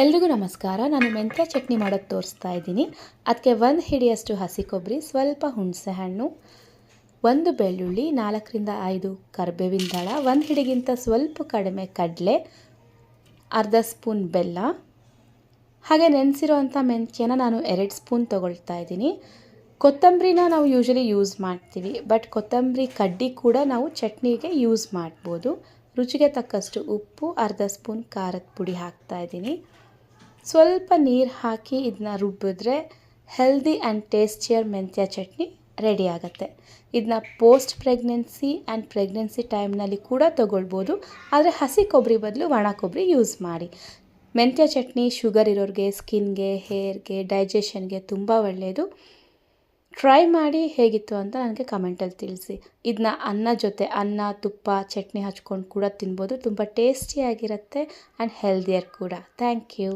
ಎಲ್ರಿಗೂ ನಮಸ್ಕಾರ. ನಾನು ಮೆಂತ್ಯ ಚಟ್ನಿ ಮಾಡೋದು ತೋರಿಸ್ತಾ ಇದ್ದೀನಿ. ಅದಕ್ಕೆ 1 ಹಿಡಿಯಷ್ಟು ಹಸಿ ಕೊಬ್ಬರಿ, ಸ್ವಲ್ಪ ಹುಣಸೆ ಹಣ್ಣು, 1 ಬೆಳ್ಳುಳ್ಳಿ, 4 ರಿಂದ 5 ಕರಿಬೇವಿನ ದಳ, 1 ಹಿಡಿಗಿಂತ ಸ್ವಲ್ಪ ಕಡಿಮೆ ಕಡಲೆ, ಅರ್ಧ ಸ್ಪೂನ್ ಬೆಲ್ಲ, ಹಾಗೆ ನೆನೆಸಿರೋವಂಥ ಮೆಂತ್ಯನ ನಾನು 2 ಸ್ಪೂನ್ ತೊಗೊಳ್ತಾ ಇದ್ದೀನಿ. ಕೊತ್ತಂಬರಿನ ನಾವು ಯೂಶಲಿ ಯೂಸ್ ಮಾಡ್ತೀವಿ, ಬಟ್ ಕೊತ್ತಂಬರಿ ಕಡ್ಡಿ ಕೂಡ ನಾವು ಚಟ್ನಿಗೆ ಯೂಸ್ ಮಾಡ್ಬೋದು. ರುಚಿಗೆ ತಕ್ಕಷ್ಟು ಉಪ್ಪು, ಅರ್ಧ ಸ್ಪೂನ್ ಖಾರದ ಪುಡಿ ಹಾಕ್ತಾ ಇದ್ದೀನಿ. ಸ್ವಲ್ಪ ನೀರು ಹಾಕಿ ಇದನ್ನ ರುಬ್ಬಿದ್ರೆ ಹೆಲ್ದಿ ಆ್ಯಂಡ್ ಟೇಸ್ಟಿಯರ್ ಮೆಂತ್ಯ ಚಟ್ನಿ ರೆಡಿ ಆಗುತ್ತೆ. ಇದನ್ನ ಪೋಸ್ಟ್ ಪ್ರೆಗ್ನೆನ್ಸಿ ಆ್ಯಂಡ್ ಪ್ರೆಗ್ನೆನ್ಸಿ ಟೈಮ್ನಲ್ಲಿ ಕೂಡ ತೊಗೊಳ್ಬೋದು, ಆದರೆ ಹಸಿ ಕೊಬ್ಬರಿ ಬದಲು ಒಣ ಕೊಬ್ಬರಿ ಯೂಸ್ ಮಾಡಿ. ಮೆಂತ್ಯ ಚಟ್ನಿ ಶುಗರ್ ಇರೋರಿಗೆ, ಸ್ಕಿನ್ಗೆ, ಹೇರ್ಗೆ, ಡೈಜೆಷನ್ಗೆ ತುಂಬ ಒಳ್ಳೆಯದು. ಟ್ರೈ ಮಾಡಿ ಹೇಗಿತ್ತು ಅಂತ ನನಗೆ ಕಮೆಂಟಲ್ಲಿ ತಿಳಿಸಿ. ಇದನ್ನ ಅನ್ನ ಜೊತೆ, ಅನ್ನ, ತುಪ್ಪ, ಚಟ್ನಿ ಹಚ್ಕೊಂಡು ಕೂಡ ತಿನ್ಬೋದು. ತುಂಬ ಟೇಸ್ಟಿಯಾಗಿರುತ್ತೆ ಆ್ಯಂಡ್ ಹೆಲ್ದಿಯರ್ ಕೂಡ. Thank you.